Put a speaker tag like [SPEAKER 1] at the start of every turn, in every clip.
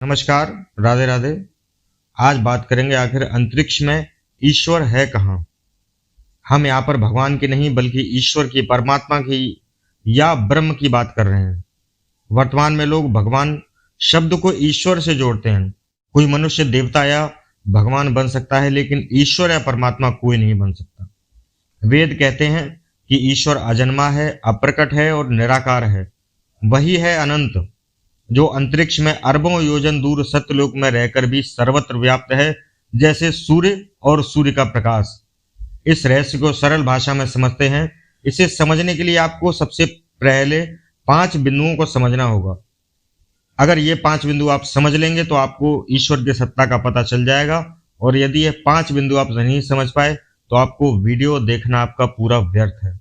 [SPEAKER 1] नमस्कार, राधे राधे। आज बात करेंगे आखिर अंतरिक्ष में ईश्वर है कहाँ। हम यहाँ पर भगवान की नहीं बल्कि ईश्वर की, परमात्मा की या ब्रह्म की बात कर रहे हैं। वर्तमान में लोग भगवान शब्द को ईश्वर से जोड़ते हैं। कोई मनुष्य देवता या भगवान बन सकता है, लेकिन ईश्वर या परमात्मा कोई नहीं बन सकता। वेद कहते हैं कि ईश्वर अजन्मा है, अप्रकट है और निराकार है। वही है अनंत, जो अंतरिक्ष में अरबों योजन दूर सत्यलोक में रहकर भी सर्वत्र व्याप्त है, जैसे सूर्य और सूर्य का प्रकाश। इस रहस्य को सरल भाषा में समझते हैं। इसे समझने के लिए आपको सबसे पहले 5 बिंदुओं को समझना होगा। अगर ये 5 बिंदु आप समझ लेंगे तो आपको ईश्वर की सत्ता का पता चल जाएगा, और यदि ये 5 बिंदु आप नहीं समझ पाए तो आपको वीडियो देखना आपका पूरा व्यर्थ है।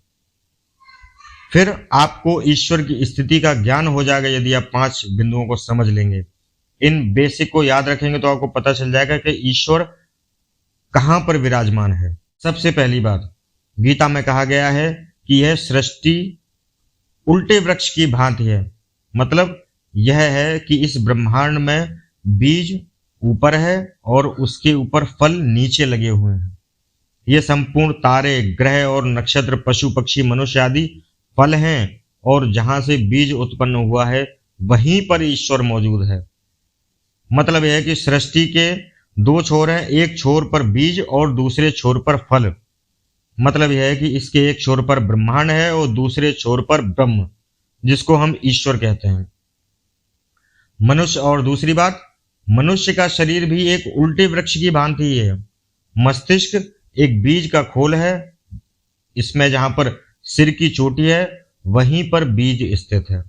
[SPEAKER 1] फिर आपको ईश्वर की स्थिति का ज्ञान हो जाएगा यदि आप 5 बिंदुओं को समझ लेंगे। इन बेसिक को याद रखेंगे तो आपको पता चल जाएगा कि ईश्वर कहां पर विराजमान है। सबसे पहली बात, गीता में कहा गया है कि यह सृष्टि उल्टे वृक्ष की भांति है। मतलब यह है कि इस ब्रह्मांड में बीज ऊपर है और उसके ऊपर फल नीचे लगे हुए हैं। ये संपूर्ण तारे, ग्रह और नक्षत्र, पशु पक्षी, मनुष्य आदि फल हैं, और जहां से बीज उत्पन्न हुआ है वहीं पर ईश्वर मौजूद है। मतलब यह है कि सृष्टि के 2 छोर हैं, एक छोर पर बीज और दूसरे छोर पर फल। मतलब यह है कि इसके एक छोर पर ब्रह्मांड है और दूसरे छोर पर ब्रह्म, जिसको हम ईश्वर कहते हैं। मनुष्य, और दूसरी बात, मनुष्य का शरीर भी एक उल्टे वृक्ष की भांति ही है। मस्तिष्क एक बीज का खोल है। इसमें जहां पर सिर की चोटी है वहीं पर बीज स्थित है,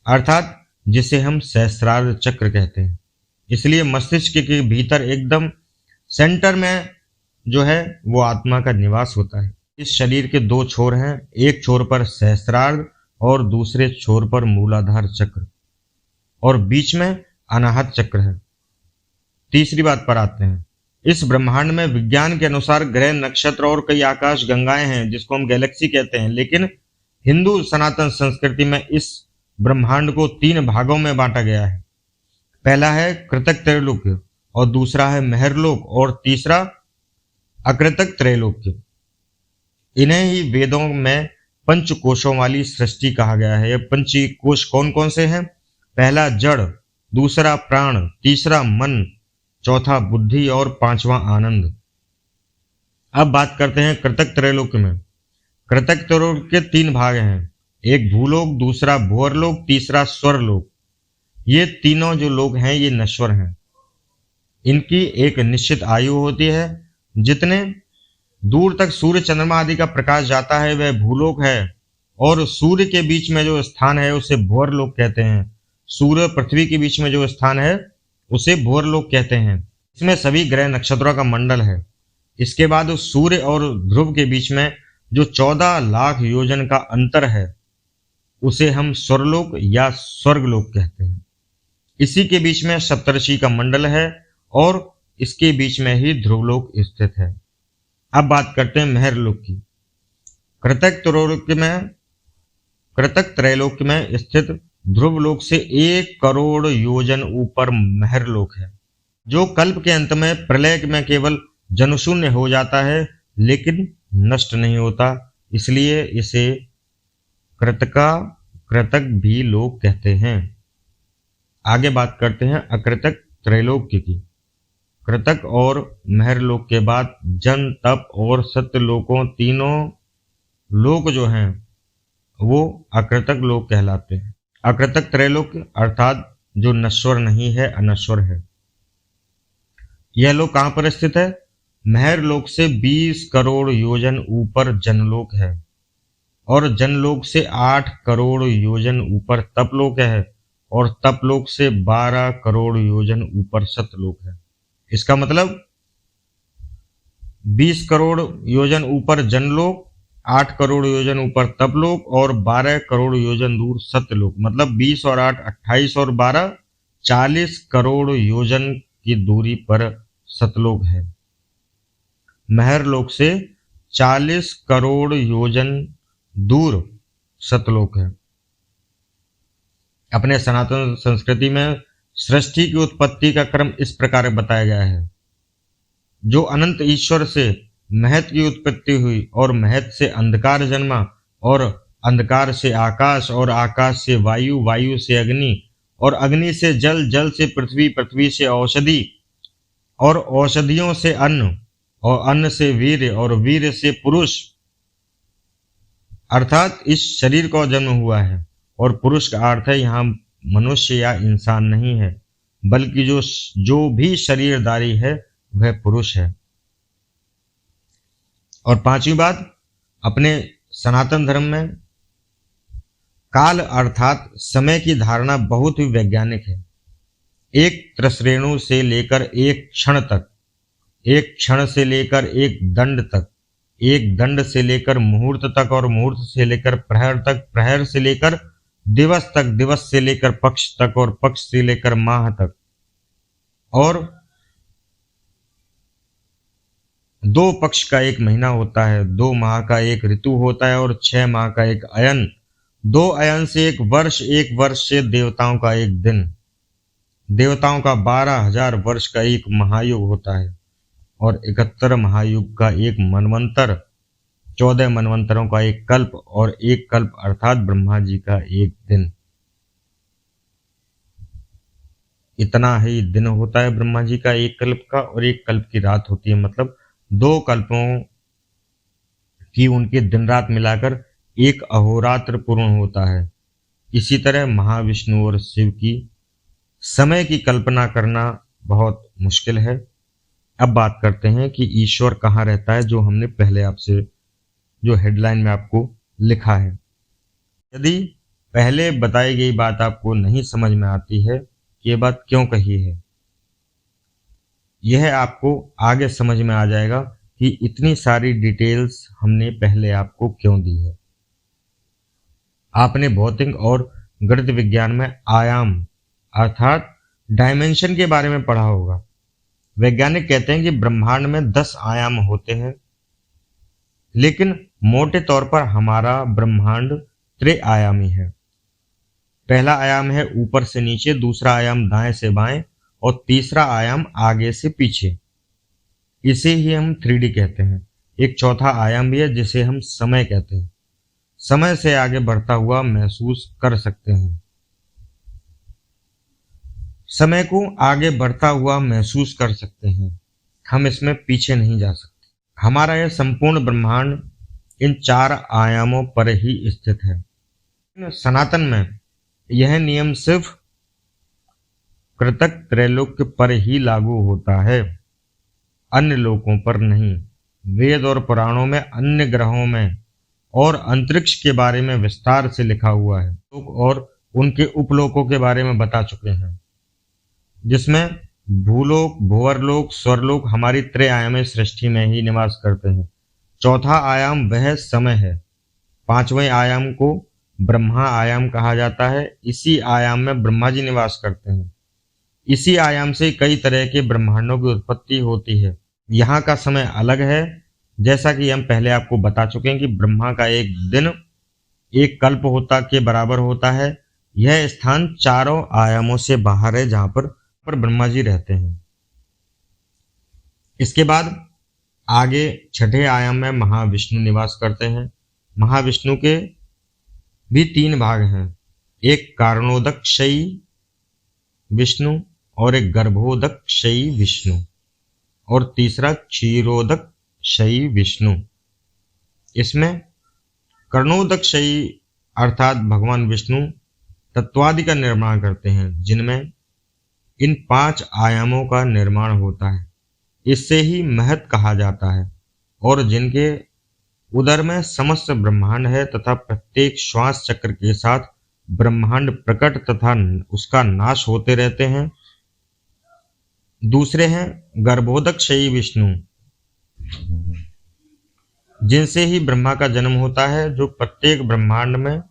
[SPEAKER 1] अर्थात जिसे हम सहस्त्रार चक्र कहते हैं। इसलिए मस्तिष्क के भीतर एकदम सेंटर में जो है वो आत्मा का निवास होता है। इस शरीर के 2 छोर हैं, एक छोर पर सहस्त्रार और दूसरे छोर पर मूलाधार चक्र, और बीच में अनाहत चक्र है। तीसरी बात पर आते हैं। इस ब्रह्मांड में विज्ञान के अनुसार ग्रह, नक्षत्र और कई आकाश गंगाएं हैं, जिसको हम गैलेक्सी कहते हैं। लेकिन हिंदू सनातन संस्कृति में इस ब्रह्मांड को 3 भागों में बांटा गया है। पहला है कृतक त्रैलोक्य, और दूसरा है महरलोक, और तीसरा अकृतक त्रैलोक्य। इन्हें ही वेदों में पंचकोशों वाली सृष्टि कहा गया है। ये पंच कोश कौन कौन से हैं? पहला जड़, दूसरा प्राण, तीसरा मन, चौथा बुद्धि और 5वां आनंद। अब बात करते हैं कृतक त्रैलोक्य में। कृतक त्रैलोक्य के 3 भाग हैं, एक भूलोक, दूसरा भुवरलोक, तीसरा स्वर्लोक। ये तीनों जो लोग हैं ये नश्वर हैं। इनकी एक निश्चित आयु होती है। जितने दूर तक सूर्य, चंद्रमा आदि का प्रकाश जाता है वह भूलोक है, और सूर्य के बीच में जो स्थान है उसे भुवरलोक कहते हैं। सूर्य पृथ्वी के बीच में जो स्थान है उसे भुवरलोक कहते हैं। इसमें सभी ग्रह नक्षत्रों का मंडल है। इसके बाद उस सूर्य और ध्रुव के बीच में जो 14 लाख योजन का अंतर है उसे हम स्वर्लोक या स्वर्गलोक कहते हैं। इसी के बीच में सप्तर्षि का मंडल है और इसके बीच में ही ध्रुवलोक स्थित है। अब बात करते हैं महरलोक की। कृतक त्रैलोक्य में स्थित ध्रुवलोक से 1 करोड़ योजन ऊपर महरलोक है, जो कल्प के अंत में प्रलय में केवल जनशून्य हो जाता है लेकिन नष्ट नहीं होता। इसलिए इसे कृतक भी लोग कहते हैं। आगे बात करते हैं अकृतक त्रैलोक्य की। कृतक और महरलोक के बाद जन, तप और सत्यलोकों, तीनों लोक जो हैं वो अकृतक लोक कहलाते हैं। अकृतक त्रैलोक्य अर्थात जो नश्वर नहीं है, अनश्वर है। यह लोक कहां पर स्थित है? महरलोक से 20 करोड़ योजन ऊपर जनलोक है, और जनलोक से 8 करोड़ योजन ऊपर तपलोक है, और तपलोक से 12 करोड़ योजन ऊपर सतलोक है। इसका मतलब 20 करोड़ योजन ऊपर जनलोक, 8 करोड़ योजन ऊपर तपलोक और 12 करोड़ योजन दूर सत्यलोक। मतलब 20 और 8 28 और 12 40 करोड़ योजन की दूरी पर सतलोक है। महरलोक से 40 करोड़ योजन दूर सतलोक है। अपने सनातन संस्कृति में सृष्टि की उत्पत्ति का क्रम इस प्रकार बताया गया है। जो अनंत ईश्वर से महत की उत्पत्ति हुई और महत से अंधकार जन्मा और अंधकार से आकाश और आकाश से वायु, वायु से अग्नि और अग्नि से जल, जल से पृथ्वी, पृथ्वी से औषधि और औषधियों से अन्न और अन्न से वीर और वीर से पुरुष, अर्थात इस शरीर का जन्म हुआ है। और पुरुष का अर्थ है यहाँ मनुष्य या इंसान नहीं है, बल्कि जो भी शरीरधारी है वह पुरुष है। और पांचवी बात, अपने सनातन धर्म में काल अर्थात समय की धारणा बहुत ही वैज्ञानिक है। एक त्रसरेणु से लेकर एक क्षण तक, एक क्षण से लेकर एक दंड तक, एक दंड से लेकर मुहूर्त तक और मुहूर्त से लेकर प्रहर तक, प्रहर से लेकर दिवस तक, दिवस से लेकर पक्ष तक और पक्ष से लेकर माह तक, और 2 पक्ष का एक महीना होता है, 2 माह का एक ऋतु होता है और 6 माह का एक अयन, 2 अयन से एक वर्ष, 1 वर्ष से देवताओं का एक दिन, देवताओं का 12,000 वर्ष का एक महायुग होता है और 71 महायुग का एक मनवंतर, 14 मनवंतरों का एक कल्प और एक कल्प अर्थात ब्रह्मा जी का एक दिन। इतना ही दिन होता है ब्रह्मा जी का एक कल्प का, और एक कल्प की रात होती है, मतलब 2 कल्पों की उनके दिन रात मिलाकर एक अहोरात्र पूर्ण होता है। इसी तरह महाविष्णु और शिव की समय की कल्पना करना बहुत मुश्किल है। अब बात करते हैं कि ईश्वर कहाँ रहता है, जो हमने पहले आपसे जो हेडलाइन में आपको लिखा है। यदि पहले बताई गई बात आपको नहीं समझ में आती है कि ये बात क्यों कही है, यह आपको आगे समझ में आ जाएगा कि इतनी सारी डिटेल्स हमने पहले आपको क्यों दी है। आपने भौतिक और गणित विज्ञान में आयाम अर्थात डायमेंशन के बारे में पढ़ा होगा। वैज्ञानिक कहते हैं कि ब्रह्मांड में 10 आयाम होते हैं, लेकिन मोटे तौर पर हमारा ब्रह्मांड त्रिआयामी है। पहला आयाम है ऊपर से नीचे, दूसरा आयाम दाएं से बाएं और तीसरा आयाम आगे से पीछे। इसे ही हम 3D कहते हैं। एक चौथा आयाम भी है जिसे हम समय कहते हैं। समय से आगे बढ़ता हुआ महसूस कर सकते हैं, समय को आगे बढ़ता हुआ महसूस कर सकते हैं, हम इसमें पीछे नहीं जा सकते। हमारा यह संपूर्ण ब्रह्मांड इन 4 आयामों पर ही स्थित है। सनातन में यह नियम सिर्फ कृतक त्रैलोक्य पर ही लागू होता है, अन्य लोकों पर नहीं। वेद और पुराणों में अन्य ग्रहों में और अंतरिक्ष के बारे में विस्तार से लिखा हुआ है और उनके उपलोकों के बारे में बता चुके हैं, जिसमें भूलोक, भुवरलोक, स्वरलोक हमारी त्रिआयामी सृष्टि में ही निवास करते हैं। चौथा आयाम वह समय है। 5वें आयाम को ब्रह्मा आयाम कहा जाता है। इसी आयाम में ब्रह्मा जी निवास करते हैं। इसी आयाम से कई तरह के ब्रह्मांडों की उत्पत्ति होती है। यहाँ का समय अलग है, जैसा कि हम पहले आपको बता चुके हैं कि ब्रह्मा का एक दिन एक कल्प होता के बराबर होता है। यह स्थान 4 आयामों से बाहर है, जहां पर ब्रह्मा जी रहते हैं। इसके बाद आगे 6ठे आयाम में महाविष्णु निवास करते हैं। महाविष्णु के भी 3 भाग हैं, एक कारणोदकशयी विष्णु और एक गर्भोदकशयी विष्णु और तीसरा क्षीरोदकशयी विष्णु। इसमें कर्णोदकशयी अर्थात भगवान विष्णु तत्वादि का निर्माण करते हैं, जिनमें इन 5 आयामों का निर्माण होता है। इससे ही महत कहा जाता है, और जिनके उदर में समस्त ब्रह्मांड है तथा प्रत्येक श्वास चक्र के साथ ब्रह्मांड प्रकट तथा उसका नाश होते रहते हैं। दूसरे हैं गर्भोदकशयी विष्णु, जिनसे ही ब्रह्मा का जन्म होता है, जो प्रत्येक ब्रह्मांड में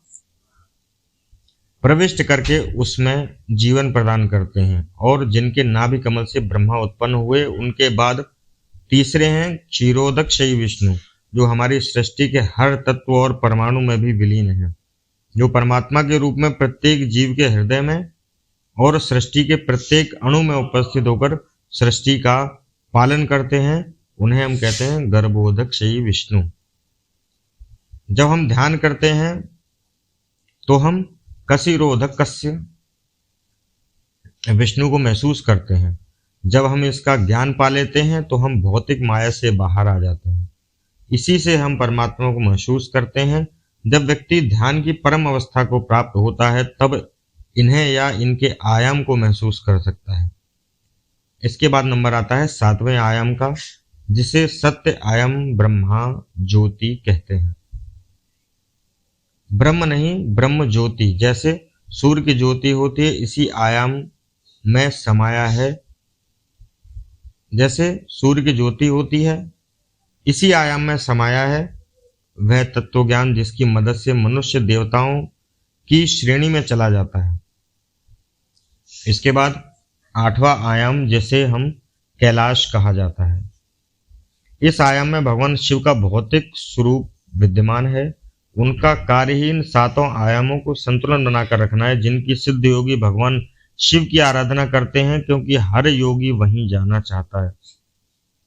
[SPEAKER 1] प्रविष्ट करके उसमें जीवन प्रदान करते हैं और जिनके नाभि कमल से ब्रह्मा उत्पन्न हुए। उनके बाद तीसरे हैं क्षीरोदकशयी विष्णु, जो हमारी सृष्टि के हर तत्व और परमाणु में भी विलीन है, जो परमात्मा के रूप में प्रत्येक जीव के हृदय में और सृष्टि के प्रत्येक अणु में उपस्थित होकर सृष्टि का पालन करते हैं, उन्हें हम कहते हैं गर्भोदक श्री विष्णु। जब हम ध्यान करते हैं तो हम कशिरोधक कस्य विष्णु को महसूस करते हैं। जब हम इसका ज्ञान पा लेते हैं तो हम भौतिक माया से बाहर आ जाते हैं। इसी से हम परमात्मा को महसूस करते हैं। जब व्यक्ति ध्यान की परम अवस्था को प्राप्त होता है तब इन्हें या इनके आयाम को महसूस कर सकता है। इसके बाद नंबर आता है 7वें आयाम का, जिसे सत्य आयाम ब्रह्मा ज्योति कहते हैं। ब्रह्म नहीं, ब्रह्म ज्योति। जैसे सूर्य की ज्योति होती है, इसी आयाम में समाया है। जैसे सूर्य की ज्योति होती है, इसी आयाम में समाया है वह तत्व ज्ञान, जिसकी मदद से मनुष्य देवताओं की श्रेणी में चला जाता है। इसके बाद 8वां आयाम, जिसे हम कैलाश कहा जाता है। इस आयाम में भगवान शिव का भौतिक स्वरूप विद्यमान है। उनका कार्य ही इन 7 आयामों को संतुलन बनाकर रखना है, जिनकी सिद्ध योगी भगवान शिव की आराधना करते हैं, क्योंकि हर योगी वहीं जाना चाहता है।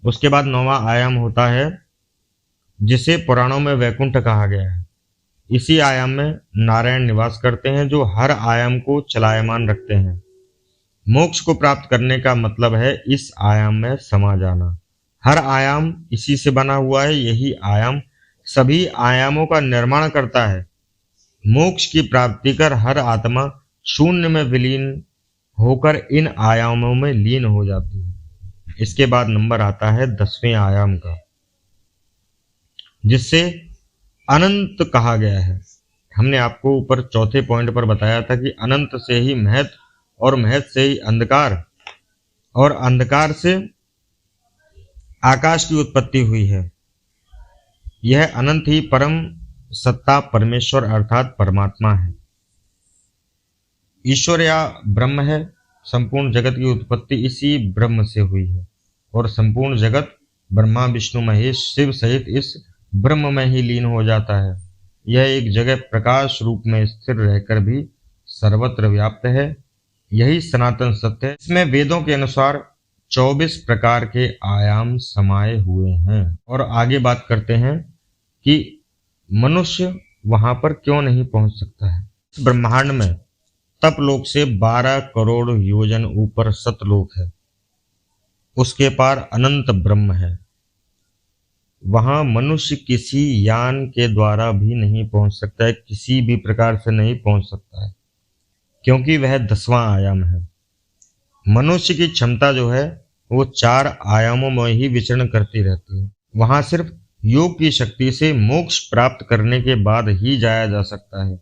[SPEAKER 1] उसके बाद 9वां आयाम होता है, जिसे पुराणों में वैकुंठ कहा गया है। इसी आयाम में नारायण निवास करते हैं, जो हर आयाम को चलायमान रखते हैं। मोक्ष को प्राप्त करने का मतलब है इस आयाम में समा जाना। हर आयाम इसी से बना हुआ है। यही आयाम सभी आयामों का निर्माण करता है। मोक्ष की प्राप्ति कर हर आत्मा शून्य में विलीन होकर इन आयामों में लीन हो जाती है। इसके बाद नंबर आता है 10वें आयाम का, जिससे अनंत कहा गया है। हमने आपको ऊपर चौथे पॉइंट पर बताया था कि अनंत से ही महत और महत से ही अंधकार और अंधकार से आकाश की उत्पत्ति हुई है। यह अनंत ही परम सत्ता परमेश्वर अर्थात परमात्मा है। ईश्वर या ब्रह्म है। संपूर्ण जगत की उत्पत्ति इसी ब्रह्म से हुई है और संपूर्ण जगत ब्रह्मा विष्णु महेश शिव सहित इस ब्रह्म में ही लीन हो जाता है। यह एक जगह प्रकाश रूप में स्थिर रहकर भी सर्वत्र व्याप्त है। यही सनातन सत्य है। इसमें वेदों के अनुसार 24 प्रकार के आयाम समाये हुए हैं। और आगे बात करते हैं कि मनुष्य वहां पर क्यों नहीं पहुंच सकता है। इस ब्रह्मांड में तपलोक से 12 करोड़ योजन ऊपर सतलोक है। उसके पार अनंत ब्रह्म है। वहां मनुष्य किसी यान के द्वारा भी नहीं पहुंच सकता है, किसी भी प्रकार से नहीं पहुंच सकता है, क्योंकि वह 10वां आयाम है। मनुष्य की क्षमता जो है वो 4 आयामों में ही विचरण करती रहती है। वहां सिर्फ योग की शक्ति से मोक्ष प्राप्त करने के बाद ही जाया जा सकता है।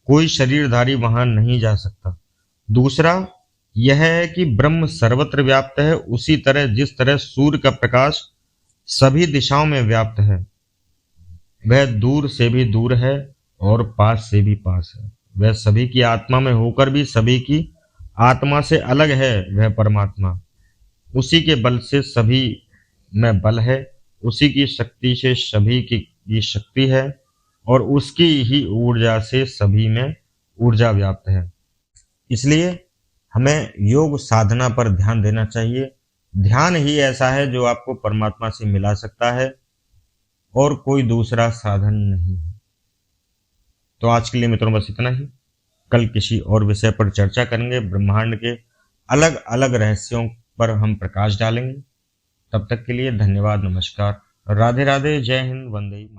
[SPEAKER 1] कोई शरीरधारी वहां नहीं जा सकता। दूसरा यह है कि ब्रह्म सर्वत्र व्याप्त है। उसी तरह जिस तरह सूर्य का प्रकाश सभी दिशाओं में व्याप्त है, वह दूर से भी दूर है और पास से भी पास है। वह सभी की आत्मा में होकर भी सभी की आत्मा से अलग है। वह परमात्मा, उसी के बल से सभी में बल है, उसी की शक्ति से सभी की शक्ति है और उसकी ही ऊर्जा से सभी में ऊर्जा व्याप्त है। इसलिए हमें योग साधना पर ध्यान देना चाहिए। ध्यान ही ऐसा है जो आपको परमात्मा से मिला सकता है और कोई दूसरा साधन नहीं है। तो आज के लिए मित्रों बस इतना ही। कल किसी और विषय पर चर्चा करेंगे। ब्रह्मांड के अलग अलग रहस्यों पर हम प्रकाश डालेंगे। तब तक के लिए धन्यवाद, नमस्कार, राधे राधे, जय हिंद, वंदे मातरम।